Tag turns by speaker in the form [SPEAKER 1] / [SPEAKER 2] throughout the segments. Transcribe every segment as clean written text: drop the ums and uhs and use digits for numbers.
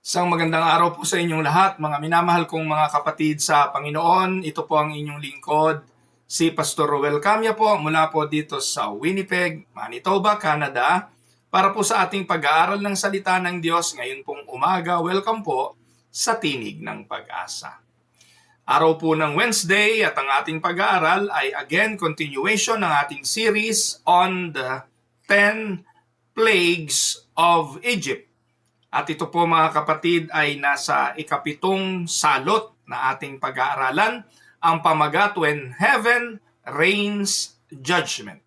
[SPEAKER 1] Isang magandang araw po sa inyong lahat, mga minamahal kong mga kapatid sa Panginoon. Ito po ang inyong lingkod, si Pastor Ruel Camya po mula po dito sa Winnipeg, Manitoba, Canada, para po sa ating pag-aaral ng salita ng Diyos ngayon pong umaga. Welcome po sa Tinig ng Pag-asa. Araw po ng Wednesday at ang ating pag-aaral ay again continuation ng ating series on the 10 Plagues of Egypt. At ito po mga kapatid ay nasa ikapitong salot na ating pag-aaralan, ang pamagat when heaven reigns judgment.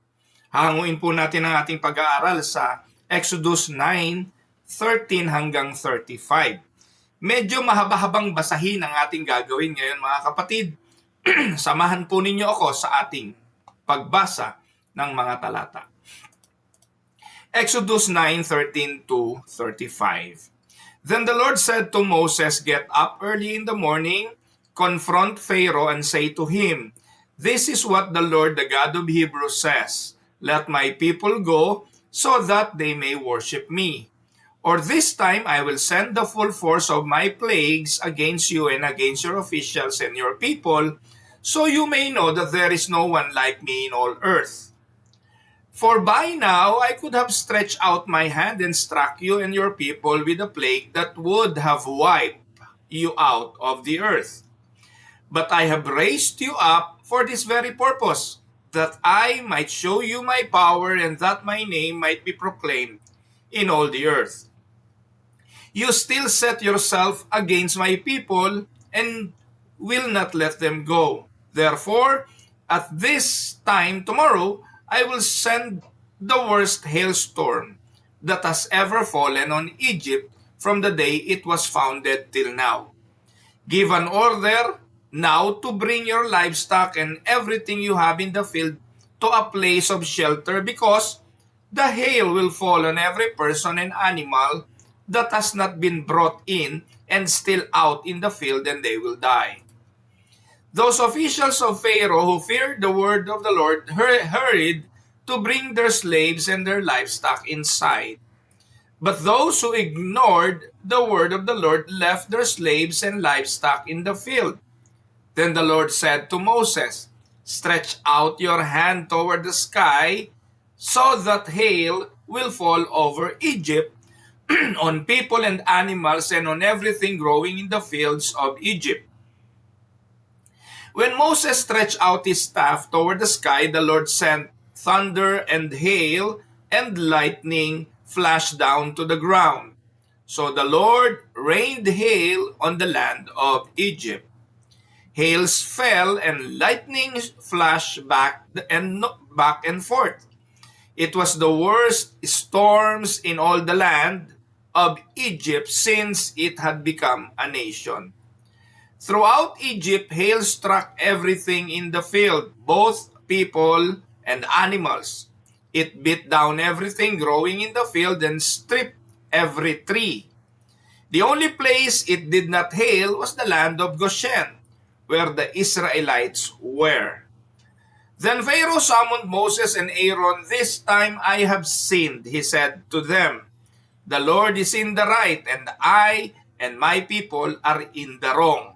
[SPEAKER 1] Hanguin po natin ang ating pag-aaral sa Exodus 9:13 hanggang 35. Medyo mahaba-habang basahin ang ating gagawin ngayon mga kapatid. Samahan po ninyo ako sa ating pagbasa ng mga talata. Exodus 9:13 to 35. Then the Lord said to Moses, "Get up early in the morning, confront Pharaoh and say to him, 'This is what the Lord, the God of Hebrews says, Let my people go so that they may worship me. Or this time I will send the full force of my plagues against you and against your officials and your people, so you may know that there is no one like me in all earth. For by now I could have stretched out my hand and struck you and your people with a plague that would have wiped you out of the earth. But I have raised you up for this very purpose, that I might show you my power and that my name might be proclaimed in all the earth. You still set yourself against my people and will not let them go. Therefore, at this time tomorrow, I will send the worst hailstorm that has ever fallen on Egypt from the day it was founded till now. Give an order now to bring your livestock and everything you have in the field to a place of shelter, because the hail will fall on every person and animal that has not been brought in and still out in the field, and they will die.' Those officials of Pharaoh who feared the word of the Lord hurried to bring their slaves and their livestock inside. But those who ignored the word of the Lord left their slaves and livestock in the field. Then the Lord said to Moses, 'Stretch out your hand toward the sky so that hail will fall over Egypt on people and animals and on everything growing in the fields of Egypt.' When Moses stretched out his staff toward the sky, the Lord sent thunder and hail, and lightning flashed down to the ground. So the Lord rained hail on the land of Egypt. Hails fell and lightning flashed back and forth. It was the worst storms in all the land of Egypt since it had become a nation. Throughout Egypt, hail struck everything in the field, both people and animals. It beat down everything growing in the field and stripped every tree. The only place it did not hail was the land of Goshen, where the Israelites were. Then Pharaoh summoned Moses and Aaron. 'This time I have sinned,' he said to them. 'The Lord is in the right, and I and my people are in the wrong.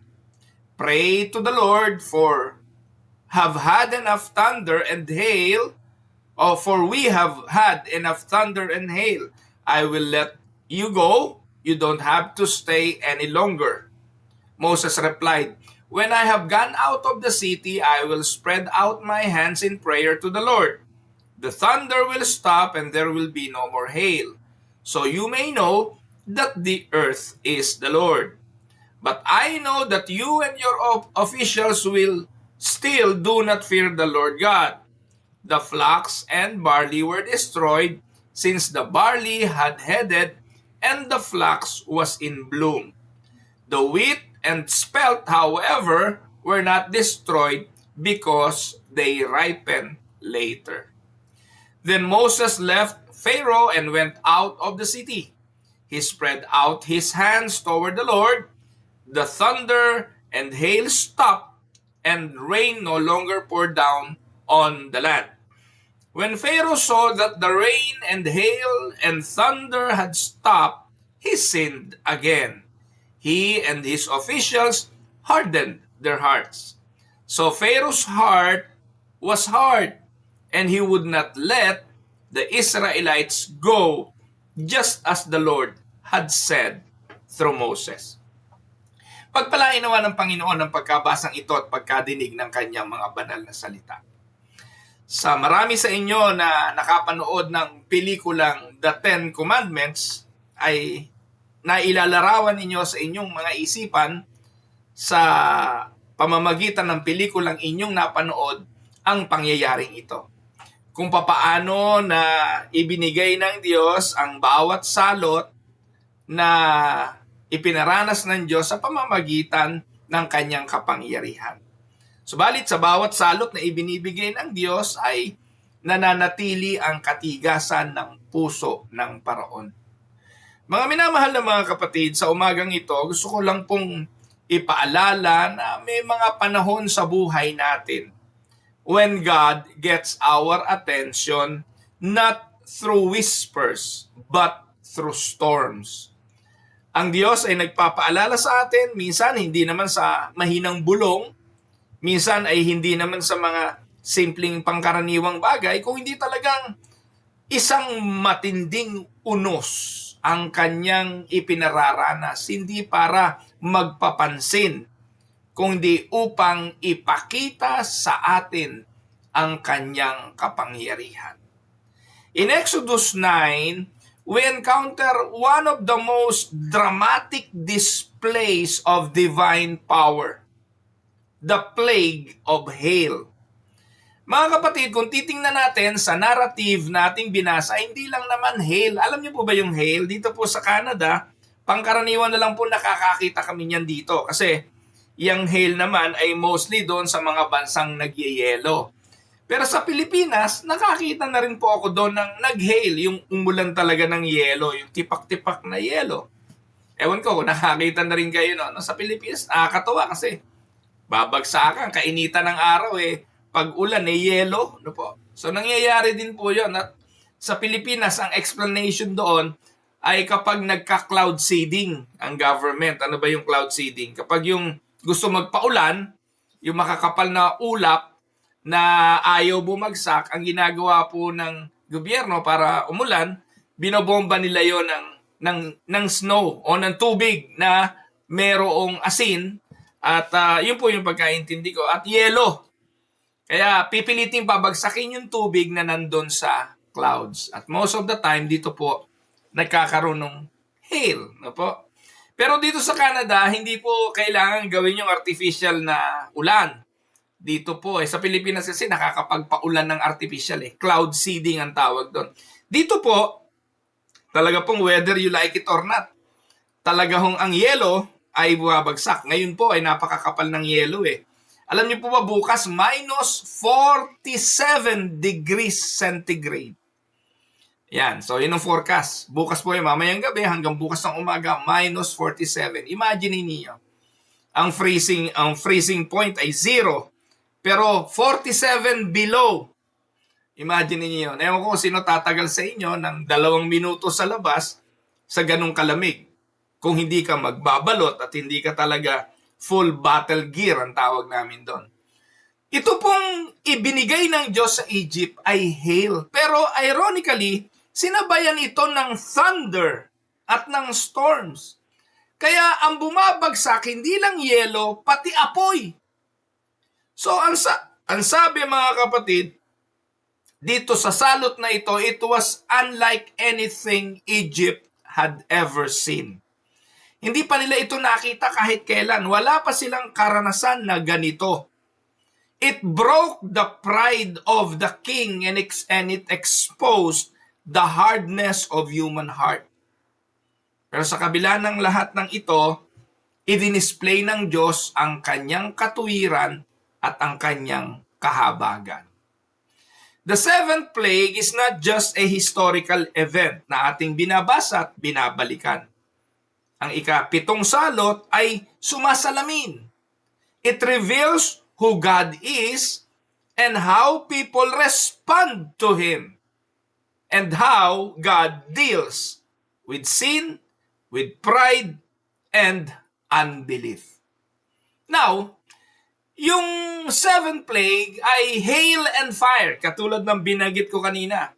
[SPEAKER 1] Pray to the Lord, for have had enough thunder and hail, for we have had enough thunder and hail. I will let you go. You don't have to stay any longer.' Moses replied, 'When I have gone out of the city, I will spread out my hands in prayer to the Lord. The thunder will stop and there will be no more hail, so you may know that the earth is the Lord. But I know that you and your officials will still do not fear the Lord God. The flax and barley were destroyed, since the barley had headed and the flax was in bloom. The wheat and spelt, however, were not destroyed because they ripened later.' Then Moses left Pharaoh and went out of the city. He spread out his hands toward the Lord. The thunder and hail stopped, and rain no longer poured down on the land. When Pharaoh saw that the rain and hail and thunder had stopped, he sinned again. he and his officials hardened their hearts. So Pharaoh's heart was hard, and he would not let the Israelites go, just as the Lord had said through Moses. Pagpalain nawa ng Panginoon ang pagkabasang ito at pagkadinig ng kanyang mga banal na salita. Sa marami sa inyo na nakapanood ng pelikulang The Ten Commandments, ay nailalarawan ninyo sa inyong mga isipan sa pamamagitan ng pelikulang inyong napanood ang pangyayaring ito. Kung papaano na ibinigay ng Diyos ang bawat salot na ipinaranas ng Diyos sa pamamagitan ng kanyang kapangyarihan. Subalit sa bawat salot na ibinibigay ng Diyos ay nananatili ang katigasan ng puso ng Paraon. Mga minamahal na mga kapatid, sa umagang ito, gusto ko lang pong ipaalala na may mga panahon sa buhay natin when God gets our attention not through whispers but through storms. Ang Diyos ay nagpapaalala sa atin, minsan hindi naman sa mahinang bulong, minsan ay hindi naman sa mga simpleng pangkaraniwang bagay, kung hindi talagang isang matinding unos ang kanyang ipinararanas, hindi para magpapansin, kundi upang ipakita sa atin ang kanyang kapangyarihan. In Exodus 9, we encounter one of the most dramatic displays of divine power, the plague of hail. Mga kapatid, kung titingnan natin sa narrative nating binasa, hindi lang naman hail. Alam niyo po ba yung hail? Dito po sa Canada, pangkaraniwan na lang po nakakakita kami niyan dito. Kasi yung hail naman ay mostly doon sa mga bansang nagyeyelo. Pero sa Pilipinas, nakakita na rin po ako doon ng nag-hail, yung umulan talaga ng yelo, yung tipak-tipak na yelo. Ewan ko kung nakakita na rin kayo no? Sa Pilipinas, nakakatawa kasi babagsakan, kainitan ng araw pag ulan yelo. No po? So nangyayari din po yun. At sa Pilipinas, ang explanation doon ay kapag nagka-cloud seeding ang government. Ano ba yung cloud seeding? Kapag yung gusto magpaulan, yung makakapal na ulap na ayaw bumagsak, ang ginagawa po ng gobyerno para umulan, binobomba nila yon ng snow o ng tubig na merong asin at yun po yung pagkaintindi ko. At yelo. Kaya pipilitin pabagsakin yung tubig na nandun sa clouds. At most of the time, dito po nagkakaroon ng hail. No po? Pero dito sa Canada, hindi po kailangan gawin yung artificial na ulan. Dito po sa Pilipinas kasi nakakapagpaulan ng artificial Cloud seeding ang tawag doon. Dito po, talaga pong whether you like it or not, talaga hong ang yelo ay bumabagsak. Ngayon po ay napakakapal ng yelo Alam niyo po ba bukas minus 47 degrees centigrade. Yan, so yun ang forecast. Bukas po mamayang gabi hanggang bukas ng umaga minus 47. Imagine niyo. Ang freezing point ay 0. Pero 47 below. Imagine niyo yun. Ewan ko sino tatagal sa inyo ng 2 minuto sa labas sa ganung kalamig. Kung hindi ka magbabalot at hindi ka talaga full battle gear ang tawag namin doon. Ito pong ibinigay ng Diyos sa Egypt ay hail. Pero ironically, sinabayan ito ng thunder at ng storms. Kaya ang bumabagsak hindi lang yelo, pati apoy. So ang sabi mga kapatid, dito sa salot na ito, it was unlike anything Egypt had ever seen. Hindi pa nila ito nakita kahit kailan. Wala pa silang karanasan na ganito. It broke the pride of the king and it exposed the hardness of human heart. Pero sa kabila ng lahat ng ito, i-display ng Diyos ang kanyang katuwiran at ang kanyang kahabagan. The seventh plague is not just a historical event na ating binabasa at binabalikan. Ang ika-7 salot ay sumasalamin. It reveals who God is and how people respond to Him and how God deals with sin, with pride, and unbelief. Now, yung seventh plague ay hail and fire, katulad ng binanggit ko kanina,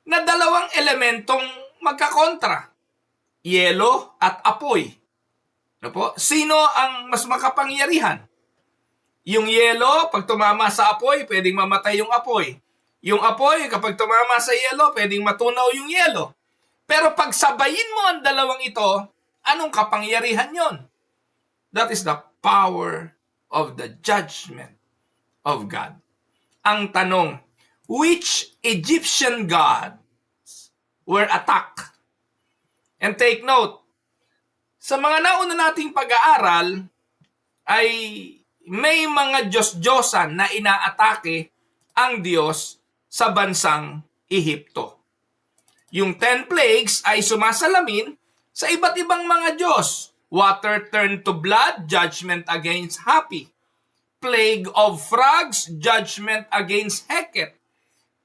[SPEAKER 1] na dalawang elementong magkakontra, yelo at apoy. Ano po? Sino ang mas makapangyarihan? Yung yelo, pag tumama sa apoy, pwedeng mamatay yung apoy. Yung apoy, kapag tumama sa yelo, pwedeng matunaw yung yelo. Pero pag sabayin mo ang dalawang ito, anong kapangyarihan yon? That is the power of the judgment of God. Ang tanong, which Egyptian gods were attacked? And take note, sa mga nauna nating pag-aaral, ay may mga Diyos-Diyosan na inaatake ang Diyos sa bansang Ehipto. Yung 10 plagues ay sumasalamin sa iba't ibang mga Diyos. Water turned to blood, judgment against Hapi. Plague of frogs, judgment against Heket.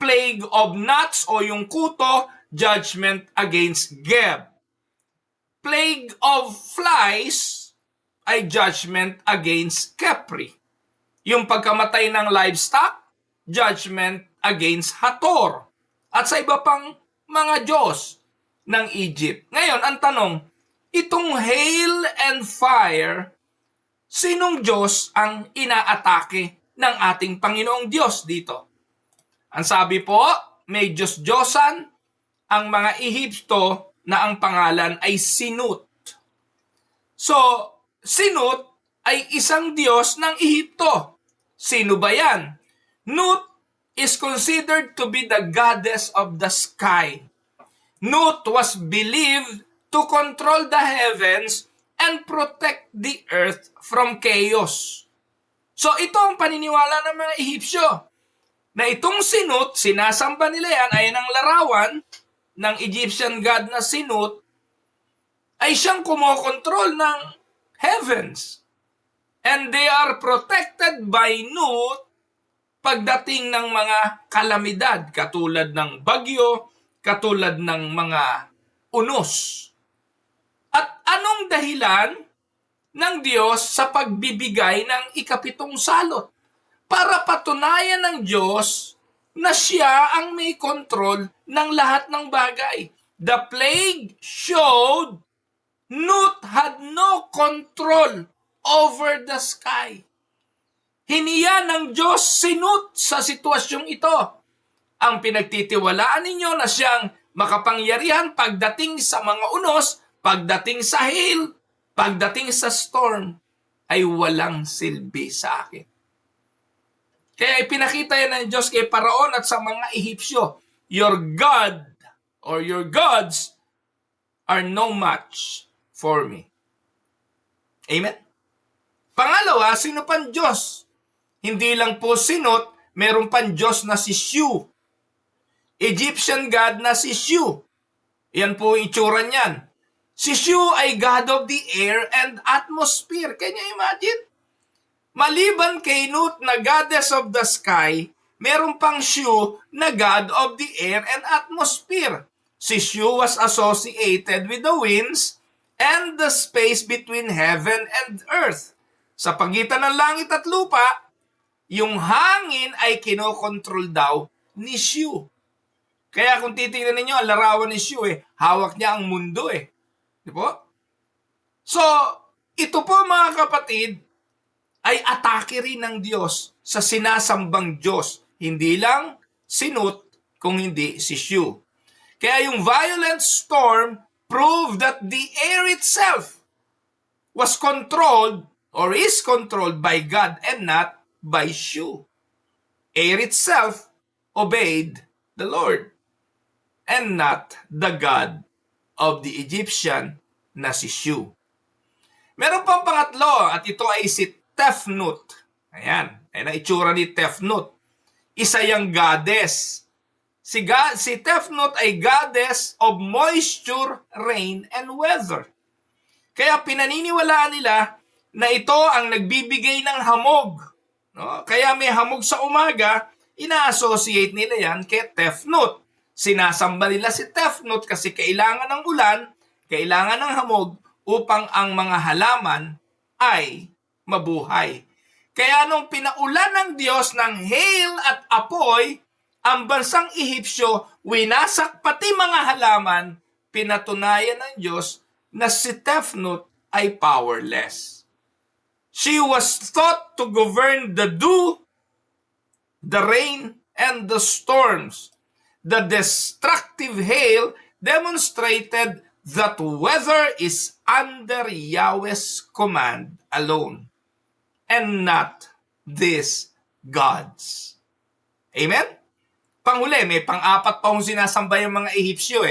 [SPEAKER 1] Plague of nuts o yung kuto, judgment against Geb. Plague of flies ay judgment against Kepri. Yung pagkamatay ng livestock, judgment against Hathor. At sa iba pang mga Diyos ng Egypt. Ngayon, ang tanong, itong hail and fire, sinong Diyos ang inaatake ng ating Panginoong Diyos dito? Ang sabi po, may Diyos-Diyosan ang mga Ehipto na ang pangalan ay Sinut. So, Sinut ay isang Diyos ng Ehipto. Sino ba yan? Nut is considered to be the goddess of the sky. Nut was believed to control the heavens and protect the earth from chaos. So ito ang paniniwala ng mga Ehipsyo. Na itong Sinut, sinasamba nila yan, ay ang larawan ng Egyptian god na Sinut, ay siyang kumokontrol ng heavens. And they are protected by Nut pagdating ng mga kalamidad, katulad ng bagyo, katulad ng mga unos. At anong dahilan ng Diyos sa pagbibigay ng ikapitong salot? Para patunayan ng Diyos na siya ang may kontrol ng lahat ng bagay. The plague showed Nut had no control over the sky. Hiniya ng Diyos si Nut sa sitwasyong ito. Ang pinagtitiwalaan ninyo na siyang makapangyarihan pagdating sa mga unos, pagdating sa hail, pagdating sa storm, ay walang silbi sa akin. Kaya ipinakita yan ng Diyos kay Paraon at sa mga Ehipsyo, your God or your gods are no match for me. Amen? Pangalawa, sino pang Diyos? Hindi lang po Sinut, meron pang Diyos na si Shu. Egyptian God na si Shu. Yan po yung itsura niyan. Si Shu ay God of the air and atmosphere. Can you imagine? Maliban kay Nut na goddess of the sky, meron pang Shu na God of the air and atmosphere. Si Shu was associated with the winds and the space between heaven and earth. Sa pagitan ng langit at lupa, yung hangin ay kinokontrol daw ni Shu. Kaya kung titingnan ninyo, ang larawan ni Shu, hawak niya ang mundo . Di po? So, ito po mga kapatid, ay atake rin ng Diyos sa sinasambang Diyos. Hindi lang si Nut, kung hindi si Shu. Kaya yung violent storm proved that the air itself was controlled or is controlled by God and not by Shu. Air itself obeyed the Lord and not the God of the Egyptian na si Shu. Meron pang pangatlo at ito ay si Tefnut. Ayan, ay itsura ni Tefnut. Isa yang goddess. Si Tefnut ay goddess of moisture, rain, and weather. Kaya pinaniniwalaan nila na ito ang nagbibigay ng hamog. No? Kaya may hamog sa umaga, ina-associate nila yan kay Tefnut. Sinasamba nila si Tefnut kasi kailangan ng ulan, kailangan ng hamog upang ang mga halaman ay mabuhay. Kaya nung pinaulan ng Diyos ng hail at apoy, ang bansang Ehipsyo, winasak pati mga halaman, pinatunayan ng Diyos na si Tefnut ay powerless. She was thought to govern the dew, the rain, and the storms. The destructive hail demonstrated that weather is under Yahweh's command alone and not these gods. Amen? Panghuli, may pang-apat pa hong sinasamba yung mga Ehipsyo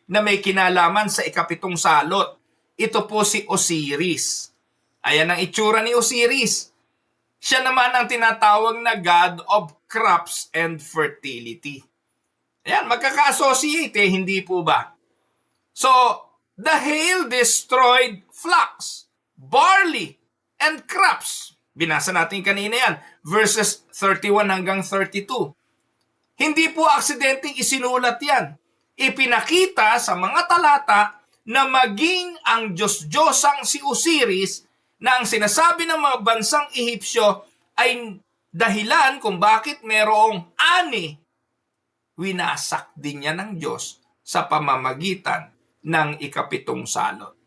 [SPEAKER 1] na may kinalaman sa ikapitong salot. Ito po si Osiris. Ayan ang itsura ni Osiris. Siya naman ang tinatawag na God of crops and fertility. Ayan, magkaka-associate hindi po ba? So, the hail destroyed flax, barley, and crops. Binasa natin kanina yan, verses 31 hanggang 32. Hindi po aksidenteng isinulat yan. Ipinakita sa mga talata na maging ang Diyos-Diyosang si Osiris na ang sinasabi ng mga bansang Ehipsyo ay dahilan kung bakit merong ani. Winasak din niya ng Diyos sa pamamagitan ng ikapitong salot.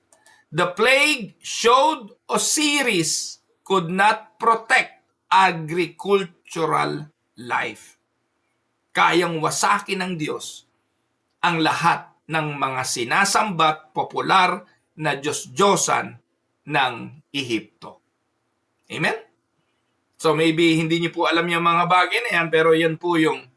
[SPEAKER 1] The plague showed Osiris could not protect agricultural life. Kayang wasakin ng Diyos ang lahat ng mga sinasambat popular na Diyos-Diyosan ng Ehipto. Amen? So maybe hindi niyo po alam yung mga bagay na yan, pero yan po yung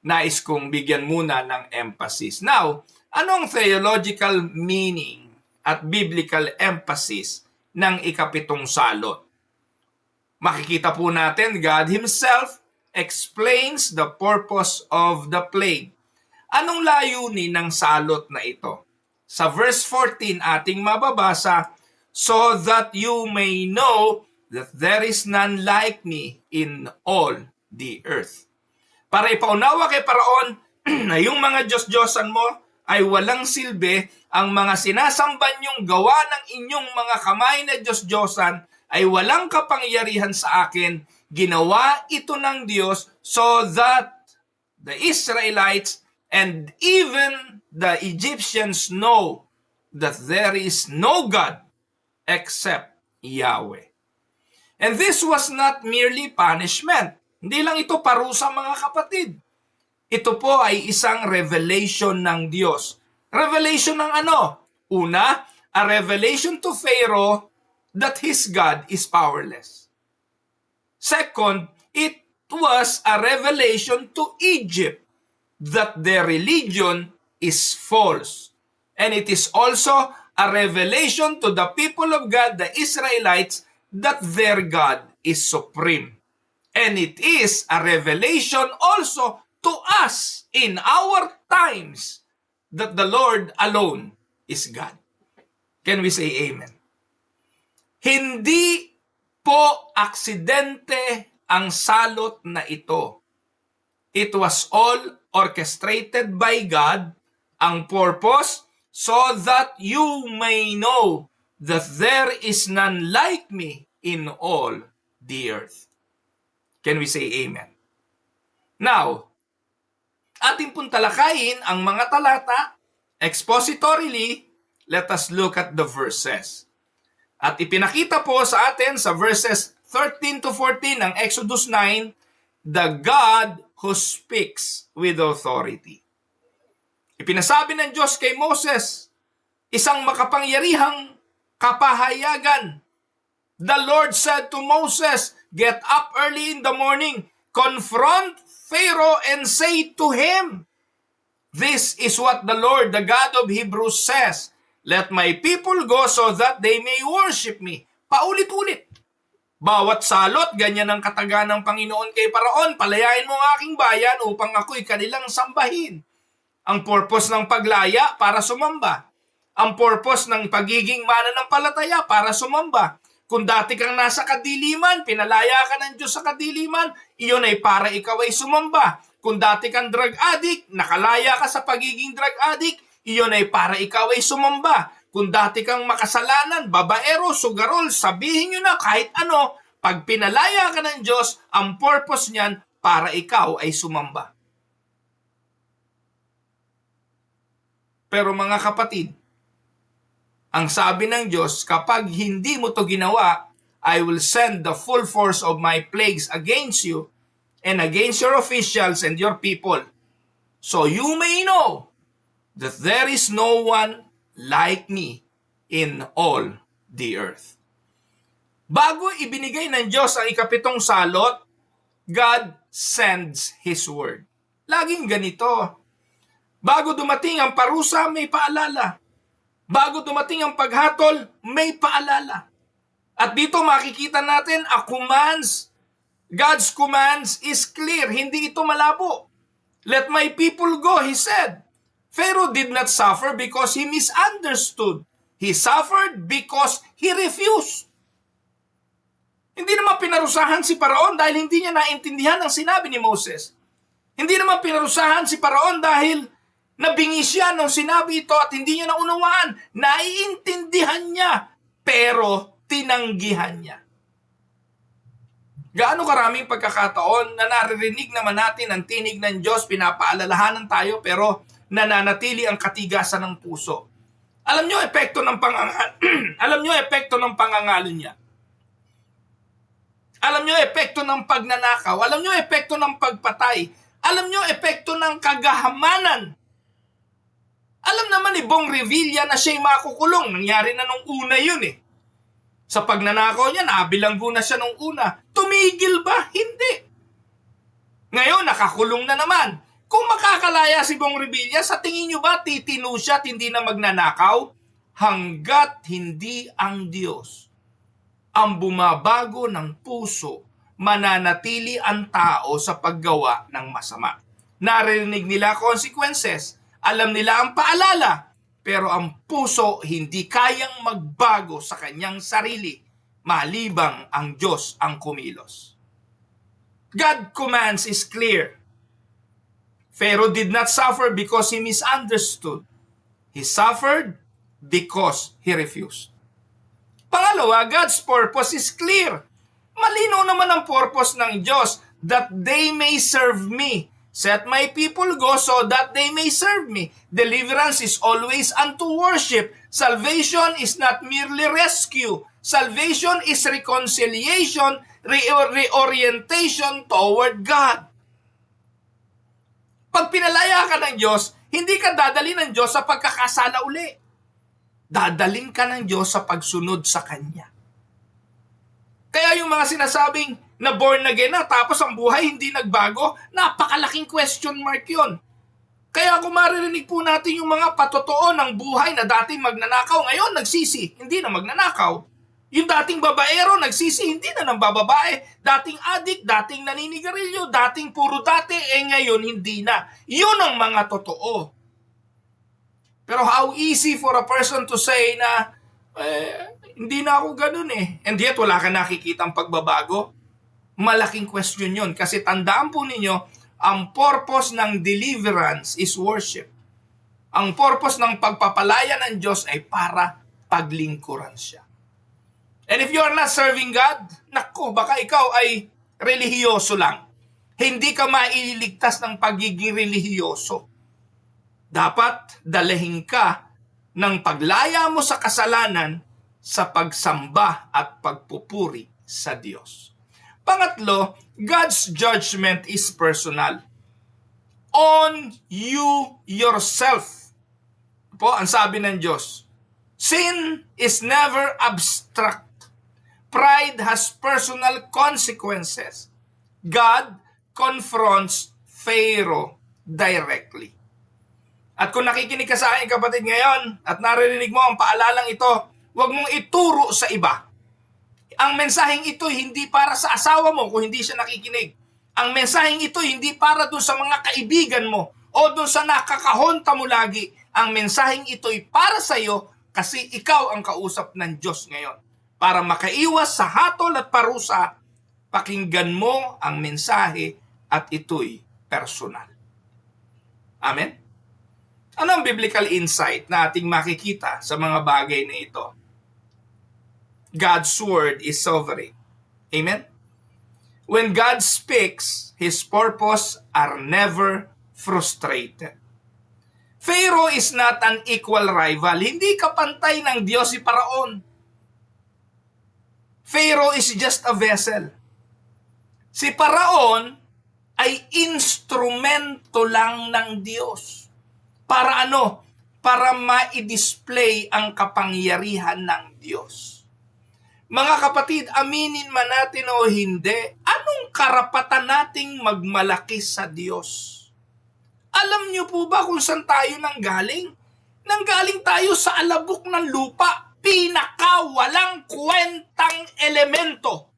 [SPEAKER 1] nais kong bigyan muna ng emphasis. Now, anong theological meaning at biblical emphasis ng ikapitong salot? Makikita po natin, God Himself explains the purpose of the plague. Anong layunin ng salot na ito? Sa verse 14 ating mababasa, so that you may know that there is none like me in all the earth. Para ipaunawa kay Paraon na yung mga Diyos-Diyosan mo ay walang silbi, ang mga sinasamba niyong gawa ng inyong mga kamay na Diyos-Diyosan ay walang kapangyarihan sa akin. Ginawa ito ng Diyos so that the Israelites and even the Egyptians know that there is no God except Yahweh. And this was not merely punishment. Hindi lang ito parusa, mga kapatid. Ito po ay isang revelation ng Diyos. Revelation ng ano? Una, a revelation to Pharaoh that his God is powerless. Second, it was a revelation to Egypt that their religion is false. And it is also a revelation to the people of God, the Israelites, that their God is supreme. And it is a revelation also to us in our times that the Lord alone is God. Can we say amen? Hindi po aksidente ang salot na ito. It was all orchestrated by God. Ang purpose, so that you may know that there is none like me in all the earth. Can we say amen? Now, ating pong talakayin ang mga talata expositorily. Let us look at the verses. At ipinakita po sa atin sa verses 13 to 14 ng Exodus 9, the God who speaks with authority. Ipinasabi ng Diyos kay Moses, isang makapangyarihang kapahayagan. The Lord said to Moses, get up early in the morning, confront Pharaoh and say to him, this is what the Lord, the God of Hebrews says, let my people go so that they may worship me. Paulit-ulit. Bawat salot, ganyan ang kataga ng Panginoon kay Paraon, palayain mo ang aking bayan upang ako'y kanilang sambahin. Ang purpose ng paglaya para sumamba. Ang purpose ng pagiging mananampalataya para sumamba. Kung dati kang nasa kadiliman, pinalaya ka ng Diyos sa kadiliman, iyon ay para ikaw ay sumamba. Kung dati kang drug addict, nakalaya ka sa pagiging drug addict, iyon ay para ikaw ay sumamba. kung dati kang makasalanan, babaero, sugarol, sabihin nyo na kahit ano, pag pinalaya ka ng Diyos, ang purpose niyan para ikaw ay sumamba. Pero mga kapatid, ang sabi ng Diyos, kapag hindi mo to ginawa, I will send the full force of my plagues against you and against your officials and your people. So you may know that there is no one like me in all the earth. Bago ibinigay ng Diyos ang ikapitong salot, God sends His word. Laging ganito. Bago dumating ang parusa, may paalala. Bago dumating ang paghatol, may paalala. At dito makikita natin, God's commands is clear. Hindi ito malabo. Let my people go, He said. Pharaoh did not suffer because he misunderstood. He suffered because he refused. Hindi naman pinarusahan si Paraon dahil hindi niya naintindihan ang sinabi ni Moses. Hindi naman pinarusahan si Paraon dahil nabingi siya nung sinabi ito at hindi niya naunawaan. Naiintindihan niya, pero tinanggihan niya. Gaano karaming pagkakataon na naririnig naman natin ang tinig ng Diyos, pinapaalalahanan tayo, pero nananatili ang katigasan ng puso. Alam niyo epekto ng pangangalo niya. Alam niyo epekto ng pagnanakaw. Alam niyo epekto ng pagpatay. Alam niyo epekto ng kagahamanan. Alam naman ni Bong Revilla na siya'y makukulong. Nangyari na nung una yun eh. Sa pagnanakaw niya, nabilanggo na siya nung una. Tumigil ba? Hindi. Ngayon, nakakulong na naman. Kung makakalaya si Bong Revilla, sa tingin niyo ba titino siya at hindi na magnanakaw? Hanggat hindi ang Diyos ang bumabago ng puso, mananatili ang tao sa paggawa ng masama. Naririnig nila consequences, alam nila ang paalala, pero ang puso hindi kayang magbago sa kanyang sarili, malibang ang Diyos ang kumilos. God's commands is clear. Pharaoh did not suffer because he misunderstood. He suffered because he refused. Pangalawa, God's purpose is clear. Malinaw naman ang purpose ng Diyos, that they may serve me. Set my people go so that they may serve me. Deliverance is always unto worship. Salvation is not merely rescue. Salvation is reconciliation, reorientation toward God. Pag pinalaya ka ng Diyos, hindi ka dadali ng Diyos sa pagkakasala uli. Dadaling ka ng Diyos sa pagsunod sa Kanya. Kaya yung mga sinasabing na born again na tapos ang buhay hindi nagbago, napakalaking question mark yun. Kaya kung maririnig po natin yung mga patotoo ng buhay na dating magnanakaw, ngayon nagsisi, hindi na magnanakaw. Yung dating babaero, nagsisi, hindi na nang bababae. Dating adik, dating naninigarilyo, dating puro dati, ngayon hindi na. Yun ang mga totoo. Pero how easy for a person to say na, hindi na ako ganun eh. And yet, wala ka nakikitang pagbabago. Malaking question yun. Kasi tandaan po ninyo, ang purpose ng deliverance is worship. Ang purpose ng pagpapalaya ng Diyos ay para paglingkuran siya. And if you are not serving God, naku, baka ikaw ay relihiyoso lang. Hindi ka mailigtas ng pagiging relihiyoso. Dapat dalahin ka ng paglaya mo sa kasalanan sa pagsamba at pagpupuri sa Diyos. Pangatlo, God's judgment is personal. On you yourself. Po, ang sabi ng Diyos, sin is never abstract. Pride has personal consequences. God confronts Pharaoh directly. At kung nakikinig ka sa akin kapatid ngayon at naririnig mo ang paalalang ito, huwag mong ituro sa iba. Ang mensaheng ito hindi para sa asawa mo kung hindi siya nakikinig. Ang mensaheng ito hindi para doon sa mga kaibigan mo o doon sa nakakahonta mo lagi. Ang mensaheng ito ay para sa iyo kasi ikaw ang kausap ng Diyos ngayon. Para makaiwas sa hatol at parusa, pakinggan mo ang mensahe at ito'y personal. Amen? Ano ang biblical insight na ating makikita sa mga bagay na ito? God's word is sovereign. Amen? When God speaks, His purpose are never frustrated. Pharaoh is not an equal rival. Hindi kapantay ng Diyos si Paraon. Pharaoh is just a vessel. Si Paraon ay instrumento lang ng Diyos. Para ano? Para ma-display ang kapangyarihan ng Diyos. Mga kapatid, aminin man natin o hindi, anong karapatan nating magmalaki sa Diyos? Alam niyo po ba kung saan tayo nanggaling? Nanggaling tayo sa alabok ng lupa, pinakawalang kwentang elemento.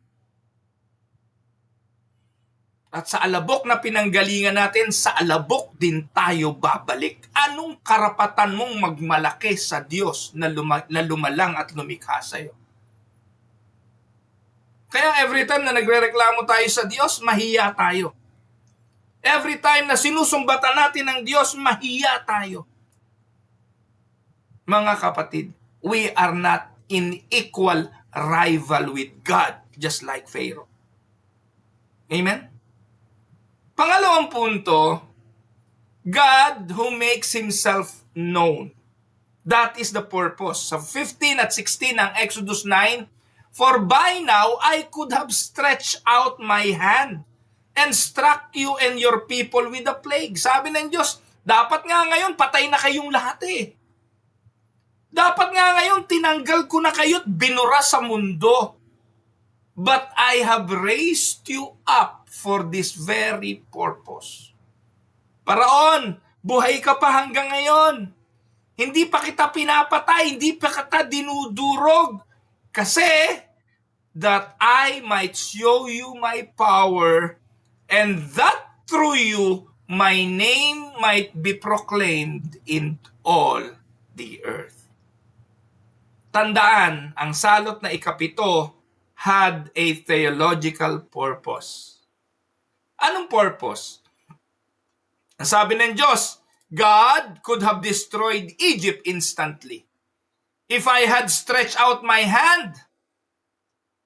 [SPEAKER 1] At sa alabok na pinanggalingan natin, sa alabok din tayo babalik. Anong karapatan mong magmalaki sa Diyos na lumalang at lumikha sa'yo? Kaya every time na nagrereklamo tayo sa Diyos, mahiya tayo. Every time na sinusumbatan natin ng Diyos, mahiya tayo. Mga kapatid, we are not in equal rival with God, just like Pharaoh. Amen? Pangalawang punto, God who makes Himself known. That is the purpose. Sa 15 at 16 ng Exodus 9, for by now I could have stretched out my hand and struck you and your people with a plague. Sabi ng Diyos, dapat nga ngayon patay na kayong lahat eh. Dapat nga ngayon tinanggal ko na kayo at binura sa mundo. But I have raised you up for this very purpose. Paraon, buhay ka pa hanggang ngayon. Hindi pa kita pinapatay, hindi pa kita dinudurog. Kasi, that I might show you my power, and that through you, my name might be proclaimed in all the earth. Tandaan, ang salot na ikapito had a theological purpose. Anong purpose? Ang sabi ng Diyos, God could have destroyed Egypt instantly. If I had stretched out my hand,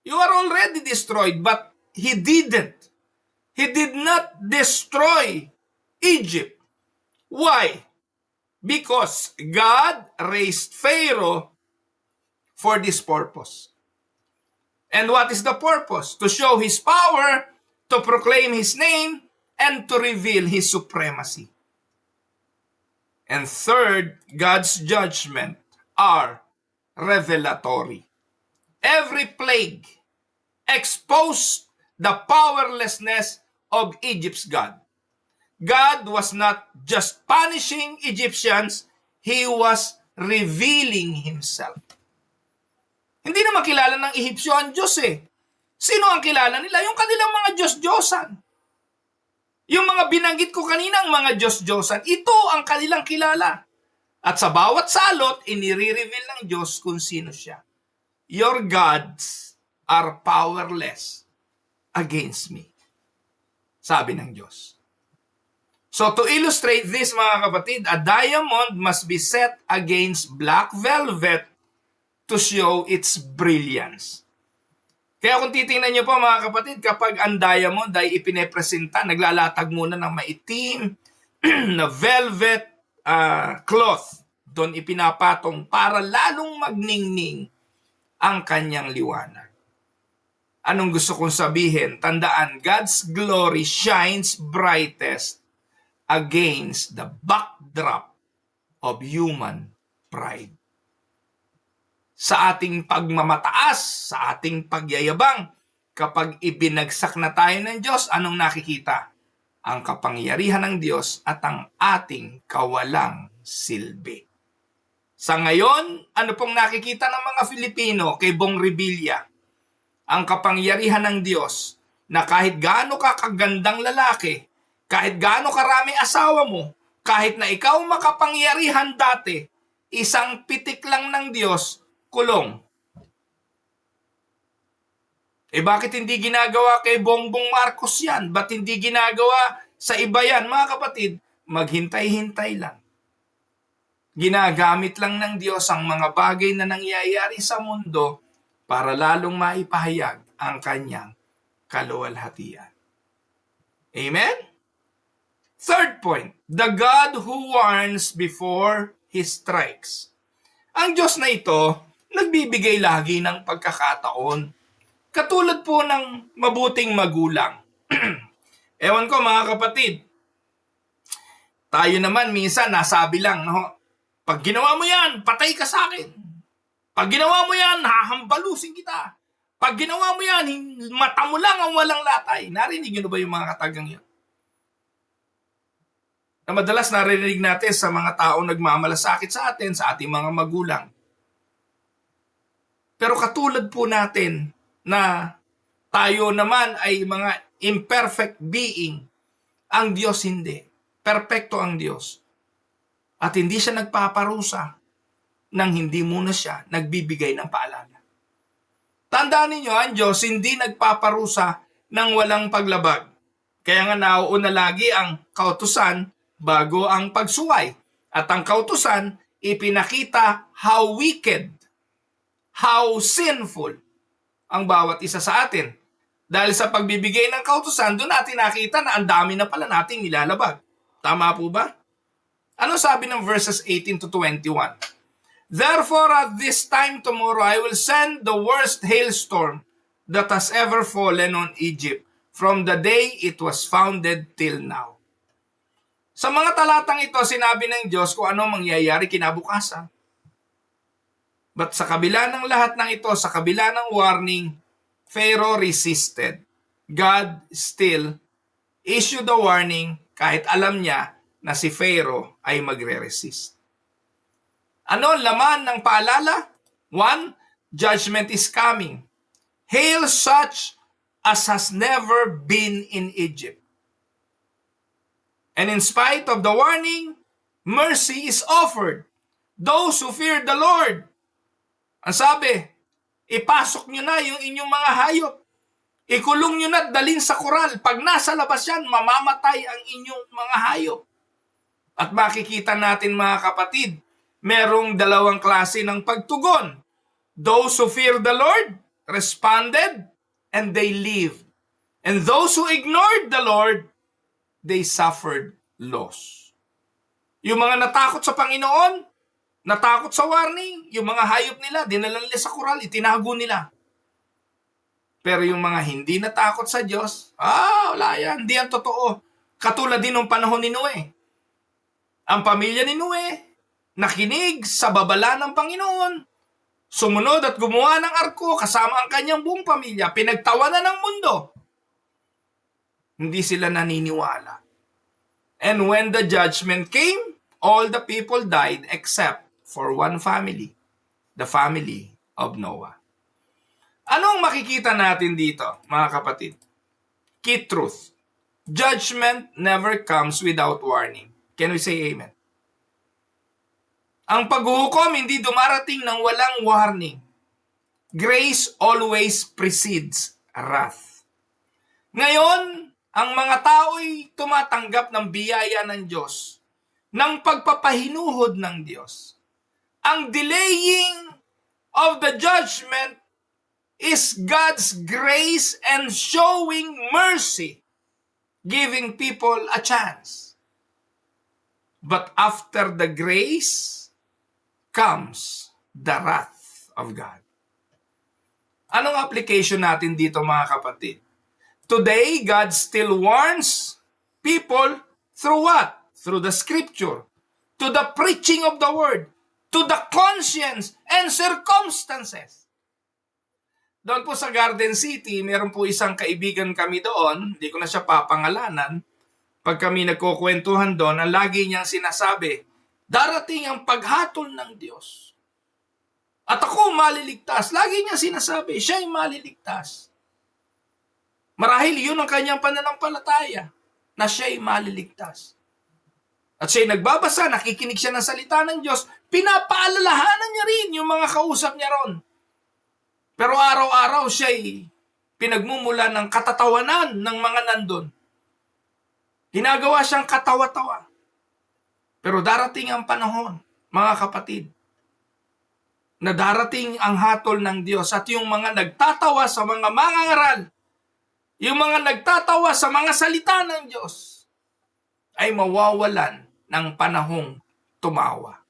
[SPEAKER 1] you are already destroyed, but He didn't. He did not destroy Egypt. Why? Because God raised Pharaoh for this purpose. And what is the purpose? To show His power, to proclaim His name, and to reveal His supremacy. And third, God's judgment are revelatory. Every plague exposed the powerlessness of Egypt's God. God was not just punishing Egyptians, He was revealing Himself. Hindi naman kilala ng Ehipsyo ang Diyos eh. Sino ang kilala nila? Yung kanilang mga Diyos-Diyosan. Yung mga binanggit ko kanina, ang mga Diyos-Diyosan, ito ang kanilang kilala. At sa bawat salot, inire-reveal ng Diyos kung sino siya. Your gods are powerless against me. Sabi ng Diyos. So to illustrate this, mga kapatid, a diamond must be set against black velvet to show its brilliance. Kaya kung titingnan niyo po, mga kapatid, kapag ang diamond ay ipinepresenta, naglalatag muna ng maitim na velvet cloth. Doon ipinapatong para lalong magningning ang kanyang liwanag. Anong gusto kong sabihin? Tandaan, God's glory shines brightest against the backdrop of human pride. Sa ating pagmamataas, sa ating pagyayabang, kapag ibinagsak na tayo ng Diyos, anong nakikita? Ang kapangyarihan ng Diyos at ang ating kawalang silbi. Sa ngayon, ano pong nakikita ng mga Filipino kay Bong Revilla? Ang kapangyarihan ng Diyos na kahit gaano ka kagandang lalaki, kahit gaano karami asawa mo, kahit na ikaw makapangyarihan dati, isang pitik lang ng Diyos, kulong. Bakit hindi ginagawa kay Bongbong Marcos yan? Ba't hindi ginagawa sa iba yan? Mga kapatid, maghintay-hintay lang. Ginagamit lang ng Diyos ang mga bagay na nangyayari sa mundo para lalong maipahayag ang kanyang kaluwalhatian. Amen? Third point, the God who warns before He strikes. Ang Diyos na ito, nagbibigay lagi ng pagkakataon. Katulad po ng mabuting magulang. Ewan ko mga kapatid, tayo naman minsan nasabi lang, no? Pag ginawa mo yan, patay ka sa akin. Pag ginawa mo yan, hahambalusin kita. Pag ginawa mo yan, mata mo lang ang walang latay. Narinig nyo na ba yung mga katagang yan? Na madalas narinig natin sa mga taong nagmamalasakit sa atin, sa ating mga magulang. Pero katulad po natin na tayo naman ay mga imperfect being, ang Diyos hindi. Perpekto ang Diyos. At hindi siya nagpaparusa nang hindi muna siya nagbibigay ng paalala. Tandaan ninyo, ang Diyos hindi nagpaparusa ng walang paglabag. Kaya nga nauuna lagi ang kautusan bago ang pagsuway. At ang kautusan, ipinakita how wicked, how sinful ang bawat isa sa atin. Dahil sa pagbibigay ng kautusan, doon natin nakita na ang dami na pala nating nilalabag. Tama po ba? Ano sabi ng verses 18 to 21? Therefore at this time tomorrow I will send the worst hailstorm that has ever fallen on Egypt from the day it was founded till now. Sa mga talatang ito, sinabi ng Diyos kung ano mangyayari kinabukasan. But sa kabila ng lahat ng ito, sa kabila ng warning, Pharaoh resisted. God still issued the warning kahit alam niya na si Pharaoh ay magre-resist. Ano ang laman ng paalala? 1. Judgment is coming. Hail such as has never been in Egypt. And in spite of the warning, mercy is offered. Those who fear the Lord. Ang sabi, ipasok nyo na yung inyong mga hayop. Ikulong nyo na at dalhin sa koral. Pag nasa labas yan, mamamatay ang inyong mga hayop. At makikita natin mga kapatid, merong dalawang klase ng pagtugon. Those who fear the Lord responded and they lived. And those who ignored the Lord, they suffered loss. Yung mga natakot sa Panginoon, natakot sa warning, yung mga hayop nila, dinala nila sa koral, itinago nila. Pero yung mga hindi natakot sa Diyos, wala yan, hindi yan totoo. Katulad din ng panahon ni Noe. Ang pamilya ni Noe, nakinig sa babala ng Panginoon, sumunod at gumawa ng arko kasama ang kanyang buong pamilya, pinagtawanan ng mundo. Hindi sila naniniwala. And when the judgment came, all the people died except for one family, the family of Noah. Anong makikita natin dito, mga kapatid? Key truth. Judgment never comes without warning. Can we say amen? Ang paghuhukom hindi dumarating ng walang warning. Grace always precedes wrath. Ngayon, ang mga tao'y tumatanggap ng biyaya ng Diyos, ng pagpapahinuhod ng Diyos. Ang delaying of the judgment is God's grace and showing mercy, giving people a chance. But after the grace comes the wrath of God. Anong application natin dito mga kapatid? Today, God still warns people through what? Through the scripture, to the preaching of the word, to the conscience and circumstances. Doon po sa Garden City, meron po isang kaibigan kami doon, hindi ko na siya papangalanan. Pag kami nagkukwentuhan doon, ang lagi niyang sinasabi, darating ang paghatol ng Diyos. At ako maliligtas. Lagi niyang sinasabi, siya'y maliligtas. Marahil yun ang kanyang pananampalataya, na siya'y maliligtas. At siya'y nagbabasa, nakikinig siya ng salita ng Diyos, pinapaalalahanan niya rin yung mga kausap niya ron. Pero araw-araw siya'y pinagmumula ng katatawanan ng mga nandun. Ginagawa siyang katawa-tawa. Pero darating ang panahon mga kapatid, na darating ang hatol ng Diyos at yung mga nagtatawa sa mga mangangaral, yung mga nagtatawa sa mga salita ng Diyos, ay mawawalan ng panahong tumawa.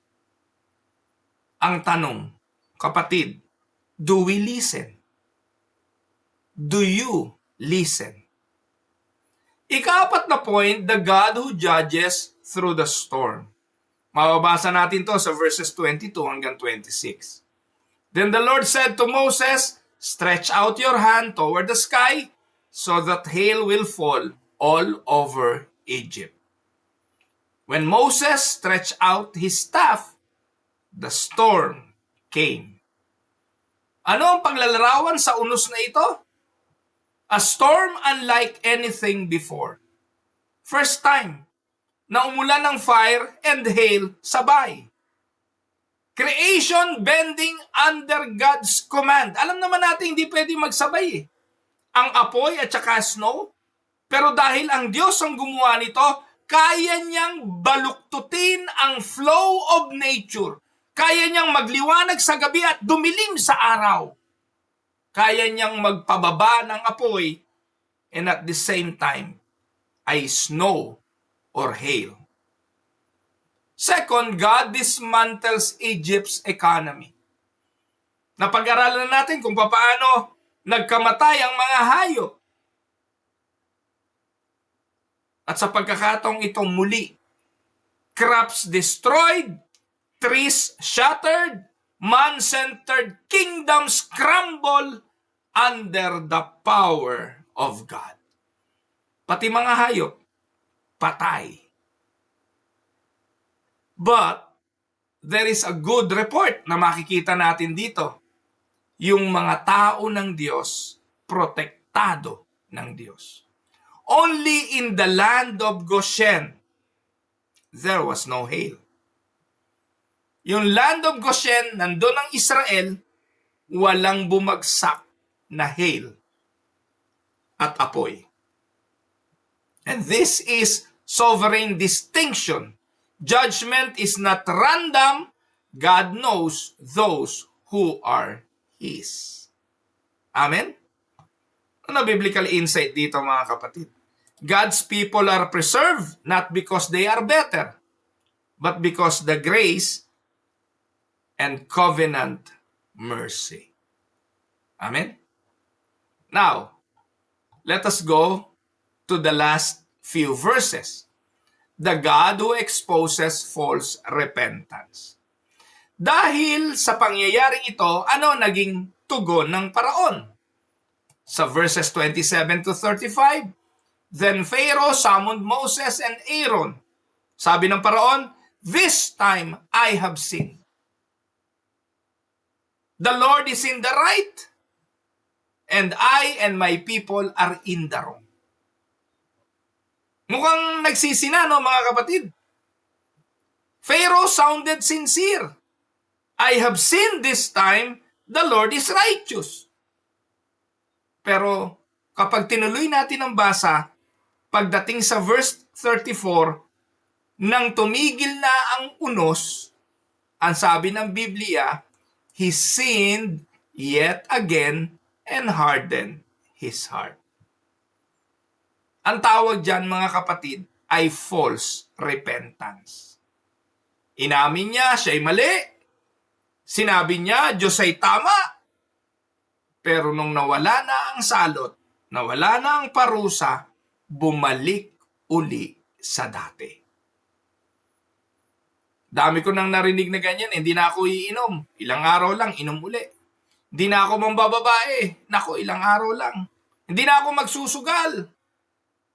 [SPEAKER 1] Ang tanong, kapatid, do we listen? Do you listen? Ika-4 na point, the God who judges through the storm. Mababasa natin to sa verses 22 hanggang 26. Then the Lord said to Moses, stretch out your hand toward the sky so that hail will fall all over Egypt. When Moses stretched out his staff, the storm came. Ano ang paglalarawan sa unos na ito? A storm unlike anything before. First time na umulan ng fire and hail sabay. Creation bending under God's command. Alam naman natin hindi pwede magsabay eh. Ang apoy at saka snow. Pero dahil ang Diyos ang gumawa nito, kaya niyang baluktutin ang flow of nature. Kaya niyang magliwanag sa gabi at dumilim sa araw. Kaya niyang magpababa ng apoy and at the same time ay snow or hail. Second, God dismantles Egypt's economy. Napag-aralan natin kung paano nagkamatay ang mga hayop. At sa pagkakataong ito muli, crops destroyed, trees shattered, man-centered kingdoms crumble under the power of God. Pati mga hayop, patay. But, there is a good report na makikita natin dito. Yung mga tao ng Diyos, protektado ng Diyos. Only in the land of Goshen, there was no hail. Yung land of Goshen, nandun ang Israel, walang bumagsak na hail at apoy. And this is sovereign distinction. Judgment is not random. God knows those who are His. Amen? Ano biblical insight dito mga kapatid? God's people are preserved not because they are better, but because the grace and covenant mercy. Amen? Now, let us go to the last few verses. The God who exposes false repentance. Dahil sa pangyayaring ito, ano naging tugon ng Paraon? Sa verses 27 to 35, then Pharaoh summoned Moses and Aaron. Sabi ng Paraon, this time I have sinned. The Lord is in the right, and I and my people are in the wrong. Mukhang nagsisina, no, mga kapatid? Pharaoh sounded sincere. I have sinned this time, the Lord is righteous. Pero kapag tinuloy natin ang basa, pagdating sa verse 34, nang tumigil na ang unos, ang sabi ng Biblia, he sinned yet again and hardened his heart. Ang tawag dyan, mga kapatid, ay false repentance. Inamin niya, siya'y mali. Sinabi niya, Diyos ay tama. Pero nung nawala na ang salot, nawala na ang parusa, bumalik uli sa dati. Dami ko nang narinig na ganyan, hindi na ako iinom. Ilang araw lang, inom uli. Hindi na ako mambababae. Nako, ilang araw lang. Hindi na ako magsusugal.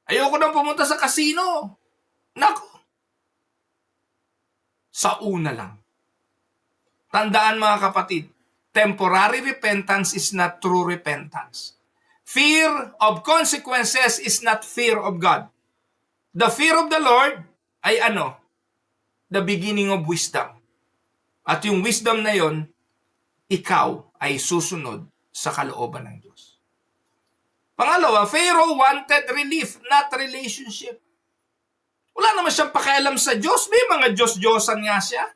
[SPEAKER 1] Ayoko nang pumunta sa casino. Nako. Sa una lang. Tandaan mga kapatid, temporary repentance is not true repentance. Fear of consequences is not fear of God. The fear of the Lord ay ano? The beginning of wisdom. At yung wisdom na yon, ikaw ay susunod sa kalooban ng Diyos. Pangalawa, Pharaoh wanted relief, not relationship. Wala naman siyang pakialam sa Diyos. May mga Diyos-Diyosan nga siya.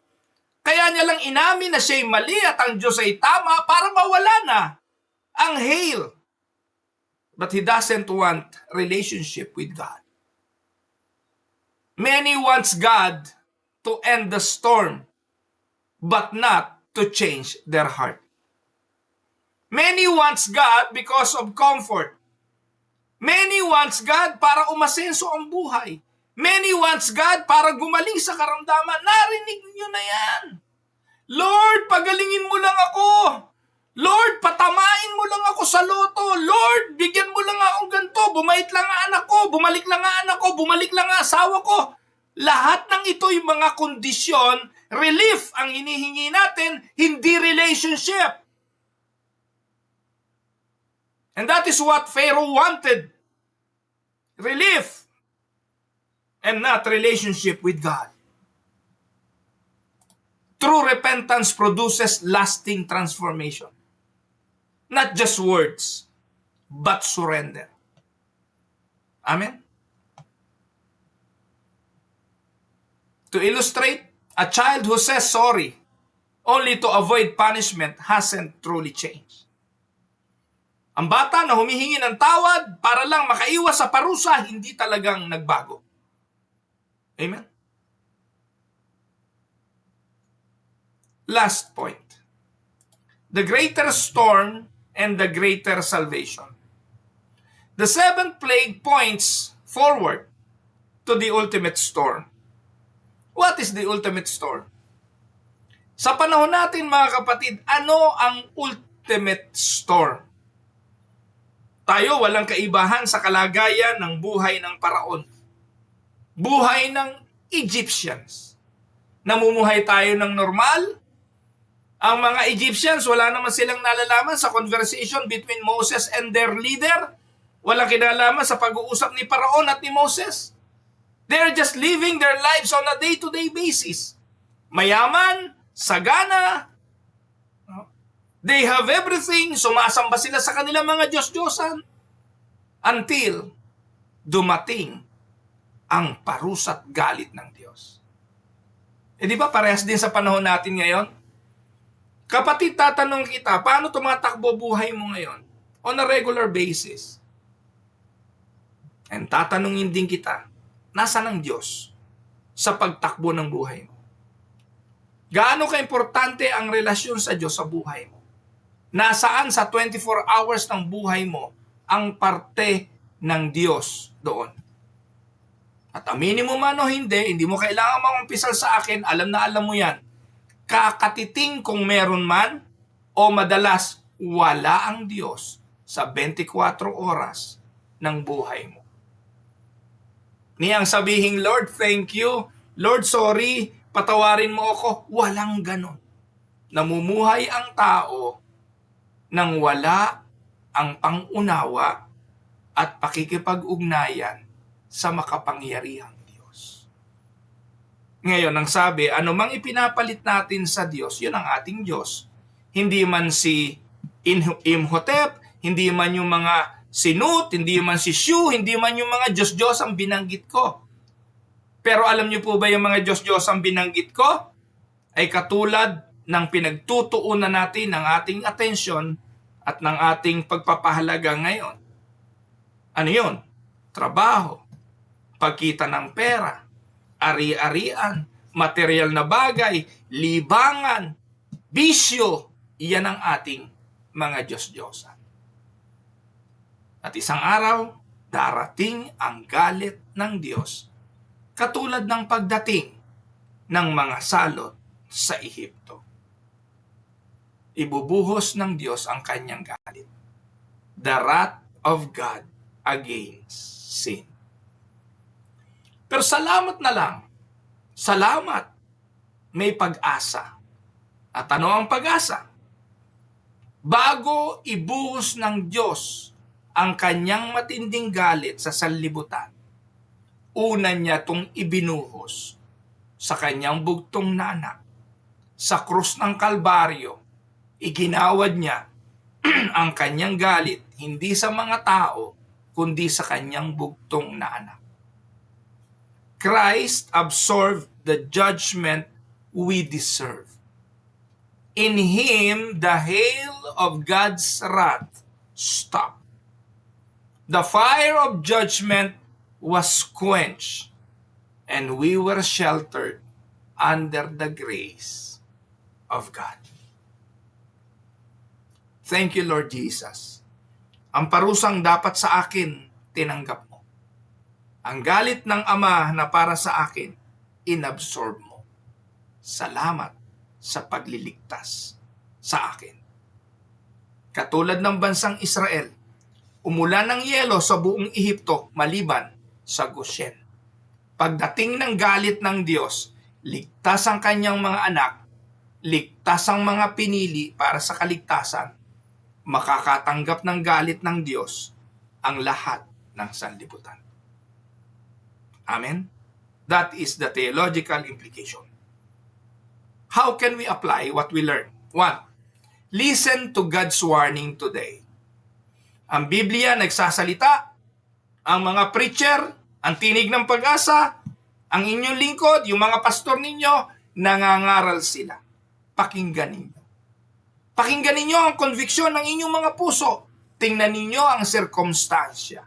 [SPEAKER 1] Kaya niya lang inamin na siya'y mali at ang Diyos ay tama para mawala na ang hail. But he doesn't want relationship with God. Many wants God to end the storm, but not to change their heart. Many wants God because of comfort. Many wants God para umasenso ang buhay. Many wants God para gumaling sa karamdaman. Narinig niyo na yan. Lord, pagalingin mo lang ako. Lord, patamain mo lang ako sa loto. Lord, bigyan mo lang akong ganito. Bumait lang ang anak ko. Bumalik lang ang anak ko. Bumalik lang ang asawa ko. Lahat ng ito yung mga kondisyon, relief ang hinihingi natin, hindi relationship. And that is what Pharaoh wanted. Relief. And not relationship with God. True repentance produces lasting transformation. Not just words, but surrender. Amen? To illustrate, a child who says sorry only to avoid punishment hasn't truly changed. Ang bata na humihingi ng tawad para lang makaiwas sa parusa, hindi talagang nagbago. Amen? Last point. The greater storm and the greater salvation. The seventh plague points forward to the ultimate storm. What is the ultimate storm? Sa panahon natin mga kapatid, ano ang ultimate storm? Tayo walang kaibahan sa kalagayan ng buhay ng Paraon. Buhay ng Egyptians. Namumuhay tayo ng normal. Ang mga Egyptians, wala naman silang nalalaman sa conversation between Moses and their leader. Walang kinalaman sa pag-uusap ni Paraon at ni Moses. They're just living their lives on a day-to-day basis. Mayaman, sagana, they have everything, sumasamba sila sa kanilang mga Diyos-Diyosan until dumating ang parusa't galit ng Diyos. Di ba parehas din sa panahon natin ngayon? Kapatid, tatanong kita, paano tumatakbo buhay mo ngayon? On a regular basis. And tatanungin din kita, nasaan ang Diyos sa pagtakbo ng buhay mo? Gaano ka-importante ang relasyon sa Diyos sa buhay mo? Nasaan sa 24 hours ng buhay mo ang parte ng Diyos doon? At aminin mo man o hindi mo kailangan mamampisal sa akin, alam na alam mo yan. Kakatiting kung meron man o madalas wala ang Diyos sa 24 oras ng buhay mo. Niyang sabihin, Lord, thank you. Lord, sorry, patawarin mo ako. Walang ganon. Namumuhay ang tao nang wala ang pangunawa at pakikipag-ugnayan sa makapangyarihang Diyos. Ngayon, ang sabi, anumang ipinapalit natin sa Diyos, yun ang ating Diyos. Hindi man si Imhotep, hindi man yung mga Sinut, hindi man si Shu, hindi man yung mga Diyos-Diyos ang binanggit ko. Pero alam niyo po ba yung mga Diyos-Diyos ang binanggit ko? Ay katulad ng pinagtutuunan natin ng ating atensyon at ng ating pagpapahalaga ngayon. Ano yun? Trabaho, pagkita ng pera, ari-arian, material na bagay, libangan, bisyo, iyan ang ating mga Diyos-Diyosan. At isang araw, darating ang galit ng Diyos, katulad ng pagdating ng mga salot sa Ehipto. Ibubuhos ng Diyos ang kanyang galit. The wrath of God against sin. Pero salamat na lang. Salamat. May pag-asa. At ano ang pag-asa? Bago ibuhos ng Diyos ang kanyang matinding galit sa sanlibutan, una niya itong ibinuhos sa kanyang bugtong na anak. Sa krus ng Kalbaryo, iginawad niya ang kanyang galit hindi sa mga tao, kundi sa kanyang bugtong na anak. Christ absorbed the judgment we deserve. In him, the hail of God's wrath stopped. The fire of judgment was quenched, and we were sheltered under the grace of God. Thank you, Lord Jesus. Ang parusang dapat sa akin, tinanggap mo. Ang galit ng Ama na para sa akin, inabsorb mo. Salamat sa pagliligtas sa akin. Katulad ng bansang Israel, umulan ng yelo sa buong Ehipto maliban sa Goshen. Pagdating ng galit ng Diyos, ligtas ang kanyang mga anak, ligtas ang mga pinili para sa kaligtasan, makakatanggap ng galit ng Diyos ang lahat ng sanlibutan. Amen? That is the theological implication. How can we apply what we learn? 1. Listen to God's warning today. Ang Biblia nagsasalita, ang mga preacher, ang tinig ng pag-asa, ang inyong lingkod, yung mga pastor ninyo, nangangaral sila. Pakinggan ninyo. Pakinggan ninyo ang konviksyon ng inyong mga puso. Tingnan ninyo ang sirkumstansya.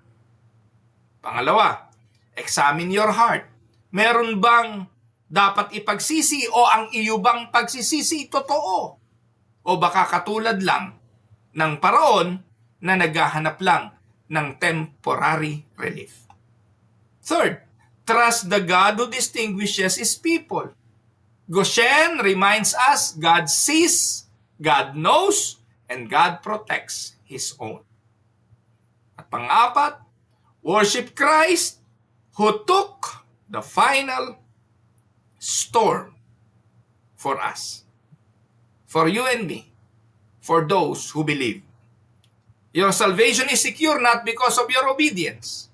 [SPEAKER 1] Pangalawa, examine your heart. Meron bang dapat ipagsisi o ang iyo bang pagsisisi totoo? O baka katulad lang ng paraon na naghahanap lang ng temporary relief. Third, trust the God who distinguishes His people. Goshen reminds us God sees, God knows, and God protects His own. At pang-apat, worship Christ who took the final storm for us. For you and me. For those who believe. Your salvation is secure not because of your obedience.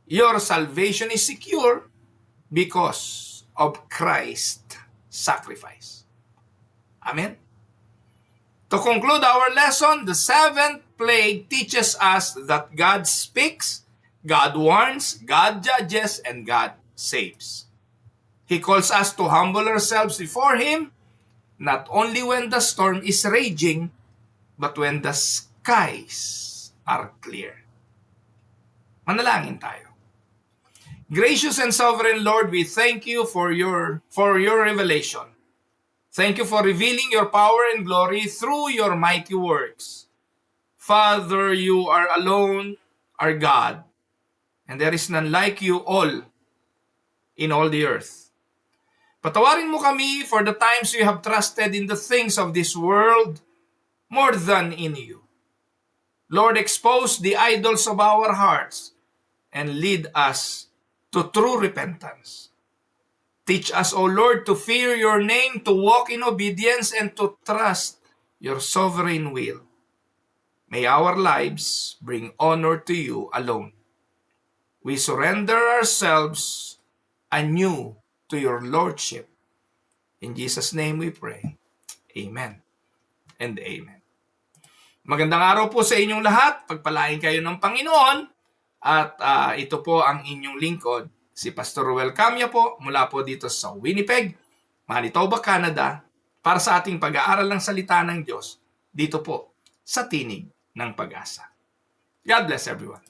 [SPEAKER 1] Your salvation is secure because of Christ's sacrifice. Amen? To conclude our lesson, the seventh plague teaches us that God speaks, God warns, God judges, and God saves. He calls us to humble ourselves before Him, not only when the storm is raging, but when the skies are clear. Manalangin tayo. Gracious and sovereign Lord, we thank you for your revelation. Thank you for revealing your power and glory through your mighty works. Father, you are alone, our God, and there is none like you all in all the earth. Patawarin mo kami for the times we have trusted in the things of this world more than in you. Lord, expose the idols of our hearts and lead us to true repentance. Teach us, O Lord, to fear your name, to walk in obedience, and to trust your sovereign will. May our lives bring honor to you alone. We surrender ourselves anew to your Lordship. In Jesus' name we pray. Amen and amen. Magandang araw po sa inyong lahat. Pagpalain kayo ng Panginoon. At ito po ang inyong lingkod, si Pastor Ruel Camia po, mula po dito sa Winnipeg, Manitoba, Canada, para sa ating pag-aaral ng salita ng Diyos, dito po sa Tinig ng Pag-asa. God bless everyone.